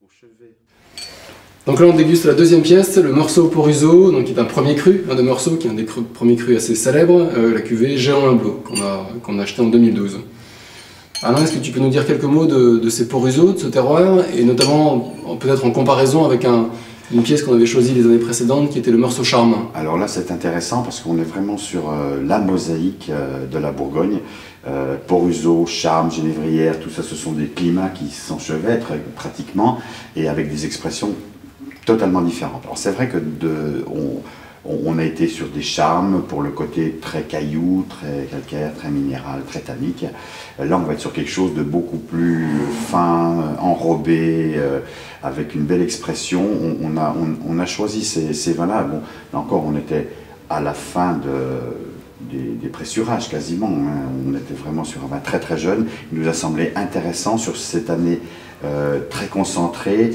Au chevet. Donc là on déguste la deuxième pièce, le Meursault Poruso, donc qui est un premier cru, un de Meursault, qui est un des premiers crus assez célèbres, la cuvée Géant Humblot, qu'on a acheté en 2012. Alain, est-ce que tu peux nous dire quelques mots de ces Poruso, de ce terroir, et notamment peut-être en comparaison avec une pièce qu'on avait choisie les années précédentes, qui était le Meursault Charme? Alors là c'est intéressant parce qu'on est vraiment sur la mosaïque de la Bourgogne. Poruso, Charme, Genévrière, tout ça, ce sont des climats qui s'enchevêtrent pratiquement et avec des expressions totalement différentes. Alors c'est vrai que on a été sur des Charmes pour le côté très caillou, très calcaire, très minéral, très tannique. Là on va être sur quelque chose de beaucoup plus fin, enrobé, avec une belle expression. On a choisi ces vins-là. Bon, là encore on était à la fin des pressurages quasiment, hein. On était vraiment sur un vin très très jeune. Il nous a semblé intéressant sur cette année très concentrée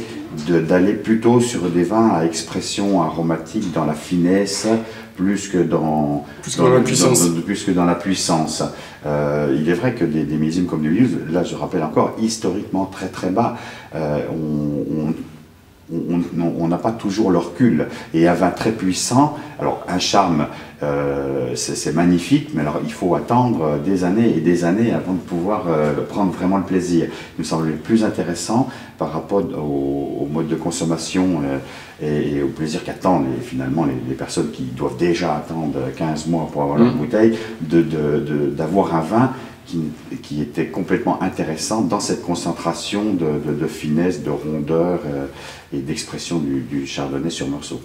d'aller plutôt sur des vins à expression aromatique dans la finesse plus que dans la puissance. Il est vrai que des millésimes comme 2012, là je rappelle encore, historiquement très très bas, on n'a pas toujours le recul. Et un vin très puissant, alors un Charme, c'est magnifique, mais alors il faut attendre des années et des années avant de pouvoir prendre vraiment le plaisir. Il me semble plus intéressant par rapport au mode de consommation et au plaisir qu'attendent finalement les personnes qui doivent déjà attendre 15 mois pour avoir leur bouteille, d'avoir un vin qui était complètement intéressant dans cette concentration de finesse, de rondeur et d'expression du Chardonnay sur Meursault.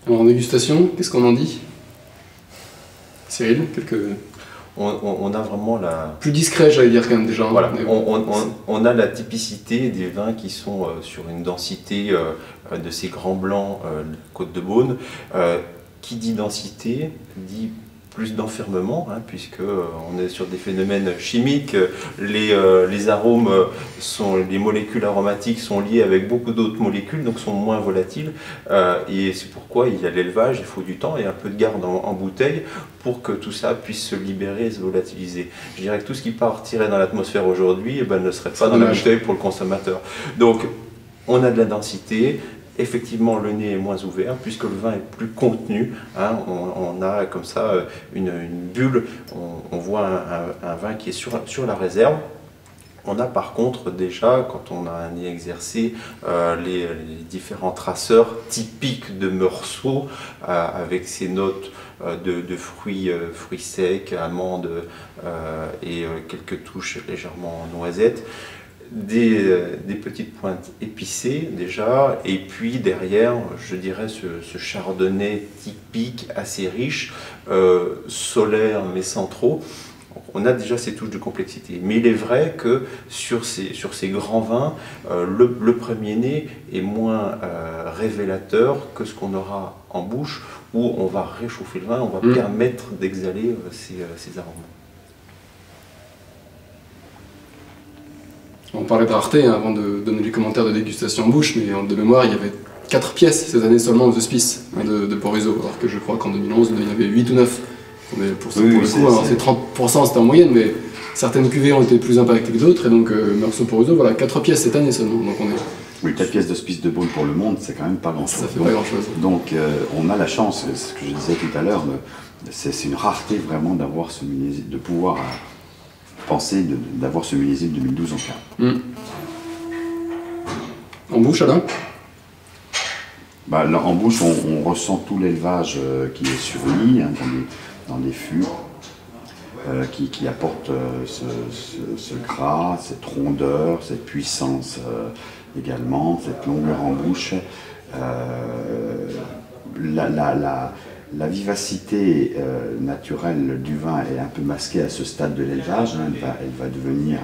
Alors en dégustation, qu'est-ce qu'on en dit? Cyril, On a vraiment la... Plus discret, j'allais dire quand même déjà. Voilà, on a la typicité des vins qui sont sur une densité de ces grands blancs Côte de Beaune. Qui dit densité, dit plus d'enfermement, hein, puisque on est sur des phénomènes chimiques, les arômes les molécules aromatiques sont liées avec beaucoup d'autres molécules, donc sont moins volatiles, et c'est pourquoi il y a l'élevage, il faut du temps et un peu de garde en bouteille pour que tout ça puisse se libérer et se volatiliser. Je dirais que tout ce qui partirait dans l'atmosphère aujourd'hui ne serait pas dans la bouteille pour le consommateur. Donc on a de la densité. Effectivement, le nez est moins ouvert puisque le vin est plus contenu, hein. On a comme ça une bulle, on voit un vin qui est sur la réserve. On a par contre déjà, quand on a un nez exercé, les différents traceurs typiques de Meursault avec ces notes de fruits secs, amandes et quelques touches légèrement noisettes. Des petites pointes épicées déjà, et puis derrière, je dirais ce chardonnay typique, assez riche, solaire mais sans trop. On a déjà ces touches de complexité. Mais il est vrai que sur ces grands vins, le premier nez est moins révélateur que ce qu'on aura en bouche, où on va réchauffer le vin, on va permettre d'exhaler ces arômes. On parlait de rareté hein, avant de donner les commentaires de dégustation en bouche, mais de mémoire, il y avait 4 pièces cette année seulement aux hospices de Poruso, alors que je crois qu'en 2011, il y en avait 8 ou 9. Pour le coup, c'est 30%, c'était en moyenne, mais certaines cuvées ont été plus impactées que d'autres, et donc Meursault Poruso, voilà, 4 pièces cette année seulement. Donc oui, 4 pièces d'hospice de Beaune pour le monde, c'est quand même pas grand-chose. Ça fait pas grand-chose. Donc on a la chance, ce que je disais tout à l'heure, c'est une rareté vraiment d'avoir ce millésime, de pouvoir penser d'avoir ce millésime 2012 en cave. En bouche, Alain? Bah, là, en bouche, on ressent tout l'élevage qui est sur lit, hein, dans les fûts, qui apporte ce gras, cette rondeur, cette puissance également, cette longueur en bouche. La vivacité naturelle du vin est un peu masquée à ce stade de l'élevage, hein. Elle va devenir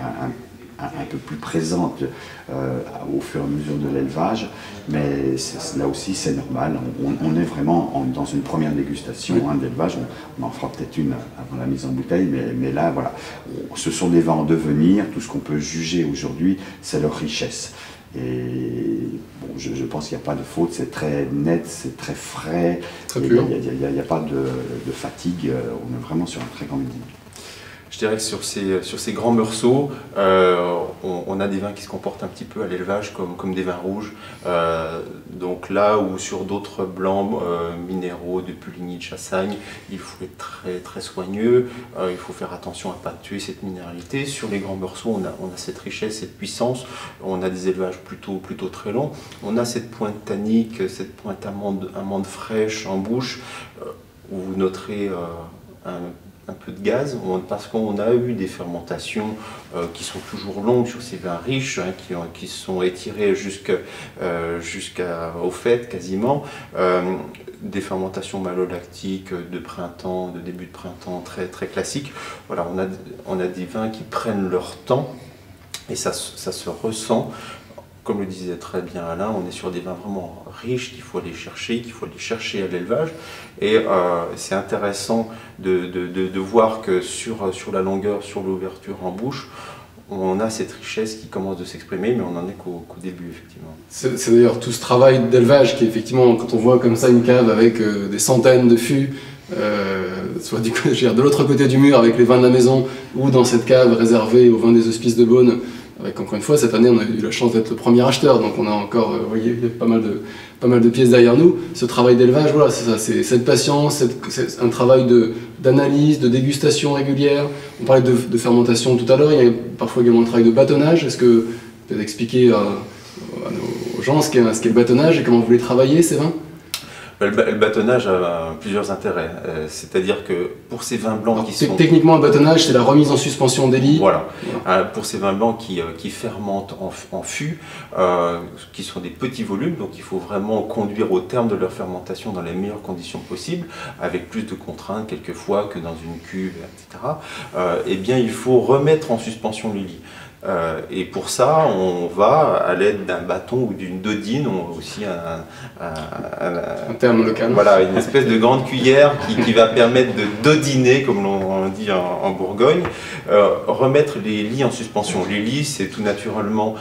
un peu plus présente au fur et à mesure de l'élevage, mais là aussi c'est normal, on est vraiment dans une première dégustation d'élevage, on en fera peut-être une avant la mise en bouteille, mais là voilà, ce sont des vins en devenir, tout ce qu'on peut juger aujourd'hui c'est leur richesse. Et bon, je pense qu'il n'y a pas de faute, c'est très net, c'est très frais, très pur. Il n'y a pas de fatigue, on est vraiment sur un très grand millésime. Je dirais que sur ces grands meursault, on a des vins qui se comportent un petit peu à l'élevage comme des vins rouges. Donc là où sur d'autres blancs minéraux de Puligny, de Chassagne, il faut être très, très soigneux, il faut faire attention à ne pas tuer cette minéralité. Sur les grands meursault, on a cette richesse, cette puissance, on a des élevages plutôt très longs. On a cette pointe tannique, cette pointe amande fraîche en bouche, où vous noterez un peu de gaz, parce qu'on a eu des fermentations qui sont toujours longues sur ces vins riches, qui sont étirés jusqu'au fait quasiment, des fermentations malolactiques de printemps, de début de printemps très, très classiques. Voilà, on a des vins qui prennent leur temps et ça se ressent. Comme le disait très bien Alain, on est sur des vins vraiment riches qu'il faut aller chercher à l'élevage. Et c'est intéressant de voir que sur la longueur, sur l'ouverture en bouche, on a cette richesse qui commence de s'exprimer, mais on n'en est qu'au début, effectivement. C'est d'ailleurs tout ce travail d'élevage qui, effectivement, quand on voit comme ça une cave avec des centaines de fûts, soit de l'autre côté du mur avec les vins de la maison, ou dans cette cave réservée aux vins des Hospices de Beaune, avec, encore une fois, cette année, on a eu la chance d'être le premier acheteur, donc on a encore, vous voyez, il y a pas mal de pièces derrière nous. Ce travail d'élevage, voilà, c'est ça, c'est cette patience, c'est un travail d'analyse, de dégustation régulière. On parlait de fermentation tout à l'heure, il y a parfois également un travail de bâtonnage. Est-ce que vous pouvez expliquer aux gens ce qu'est le bâtonnage et comment vous voulez travailler ces vins? Le bâtonnage a plusieurs intérêts, c'est-à-dire que pour ces vins blancs qui sont... Techniquement, le bâtonnage, c'est la remise en suspension des lits. Voilà, pour ces vins blancs qui fermentent en fût, qui sont des petits volumes, donc il faut vraiment conduire au terme de leur fermentation dans les meilleures conditions possibles, avec plus de contraintes quelquefois que dans une cuve, etc. Eh bien, il faut remettre en suspension le lit. Et pour ça, on va, à l'aide d'un bâton ou d'une dodine, on a aussi un terme local. Voilà, une espèce de grande cuillère qui va permettre de dodiner, comme on dit en Bourgogne, remettre les lits en suspension. Les lits, c'est tout naturellement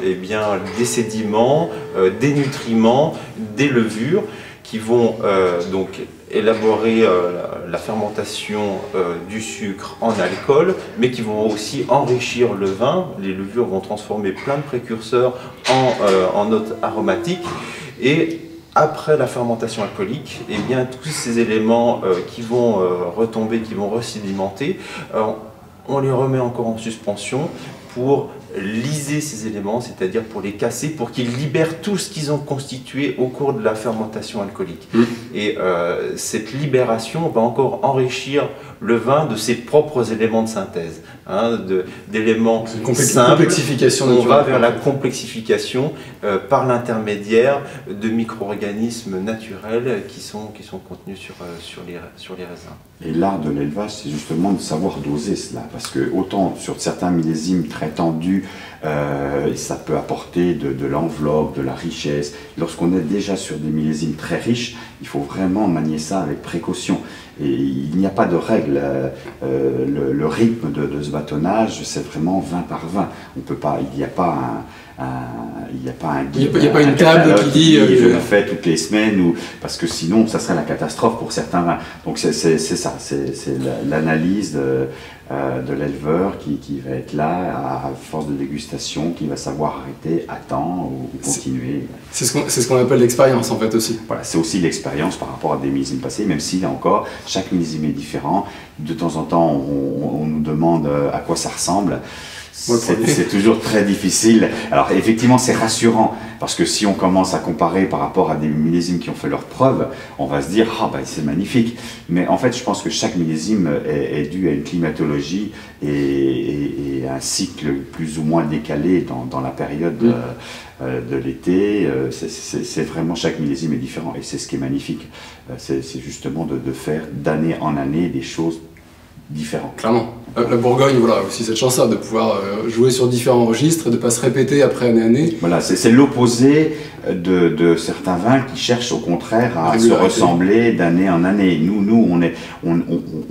eh bien, des sédiments, des nutriments, des levures qui vont donc élaborer la fermentation du sucre en alcool, mais qui vont aussi enrichir le vin. Les levures vont transformer plein de précurseurs en notes aromatiques. Et après la fermentation alcoolique, eh bien, tous ces éléments qui vont retomber, qui vont resédimenter, on les remet encore en suspension pour liser ces éléments, c'est-à-dire pour les casser, pour qu'ils libèrent tout ce qu'ils ont constitué au cours de la fermentation alcoolique. Et cette libération va encore enrichir le vin de ses propres éléments de synthèse, d'éléments simples. Complexification on va vers la complexification par l'intermédiaire de micro-organismes naturels qui sont contenus sur les raisins. Et l'art de l'élevage, c'est justement de savoir doser cela, parce que autant sur certains millésimes très tendus, ça peut apporter de l'enveloppe, de la richesse. Lorsqu'on est déjà sur des millésimes très riches, il faut vraiment manier ça avec précaution. Et il n'y a pas de règle. Le rythme de ce bâtonnage, c'est vraiment 20 par 20. On peut pas, il n'y a pas un guide, il n'y a pas une table qui dit je le fais toutes les semaines, parce que sinon ça serait la catastrophe pour certains vins. Donc c'est ça, c'est l'analyse de l'éleveur qui va être là à force de dégustation, qui va savoir arrêter à temps ou continuer. C'est ce qu'on appelle l'expérience en fait aussi. Voilà, c'est aussi l'expérience par rapport à des millésimes passés, même si là encore chaque millésime est différent. De temps en temps on nous demande à quoi ça ressemble. C'est toujours très difficile. Alors effectivement c'est rassurant, parce que si on commence à comparer par rapport à des millésimes qui ont fait leurs preuves, on va se dire « Ah ben c'est magnifique ». Mais en fait je pense que chaque millésime est dû à une climatologie et un cycle plus ou moins décalé dans la période de l'été. C'est vraiment, chaque millésime est différent et c'est ce qui est magnifique. C'est justement de faire d'année en année des choses différentes. Clairement. La Bourgogne, voilà, aussi cette chance-là de pouvoir jouer sur différents registres et de ne pas se répéter après année. Voilà, c'est l'opposé de certains vins qui cherchent au contraire à se ressembler d'année en année. Nous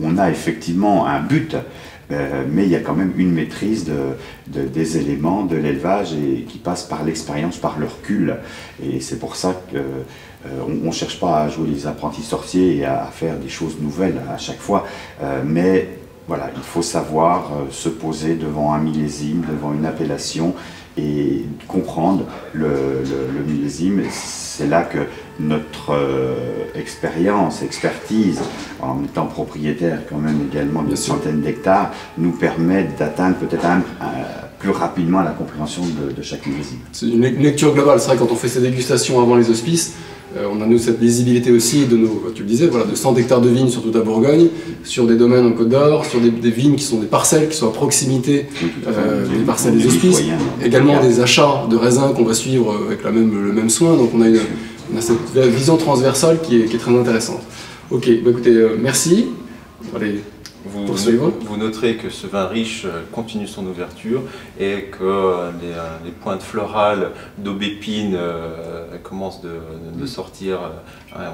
on a effectivement un but, mais il y a quand même une maîtrise des éléments de l'élevage et qui passe par l'expérience, par le recul. Et c'est pour ça qu'on ne cherche pas à jouer les apprentis sorciers et à faire des choses nouvelles à chaque fois, mais voilà, il faut savoir se poser devant un millésime, devant une appellation et comprendre le millésime. C'est là que notre expertise, en étant propriétaire quand même également d'une centaine d'hectares, nous permet d'atteindre peut-être plus rapidement la compréhension de chaque millésime. C'est une lecture globale. C'est vrai, quand on fait ces dégustations avant les hospices, on a nous cette visibilité aussi de nos, tu le disais, voilà, de 100 hectares de vignes sur toute la Bourgogne, sur des domaines en Côte d'Or, sur des vignes qui sont des parcelles qui sont à proximité des parcelles des hospices, également des achats de raisins qu'on va suivre avec le même soin, donc on a cette vision transversale qui est très intéressante. Ok, bah écoutez, merci. Allez. Vous noterez que ce vin riche continue son ouverture et que les pointes florales d'aubépine commencent de sortir.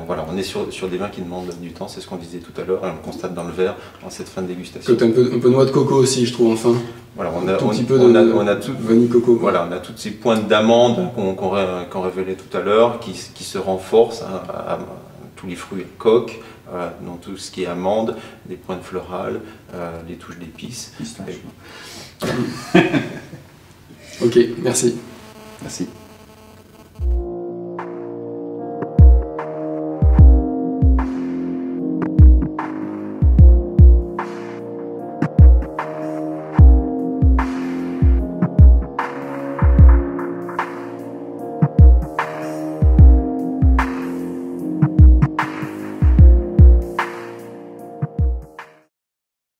Voilà, on est sur des vins qui demandent du temps, c'est ce qu'on disait tout à l'heure, et on le constate dans le verre en cette fin de dégustation. Côté un peu noix de coco aussi, je trouve, enfin. Voilà, on a vanille coco. Voilà, on a toutes ces pointes d'amande qu'on révélait tout à l'heure qui se renforcent à tous les fruits coques. Dans tout ce qui est amande, des pointes florales, les touches d'épices. Ok, merci. Merci.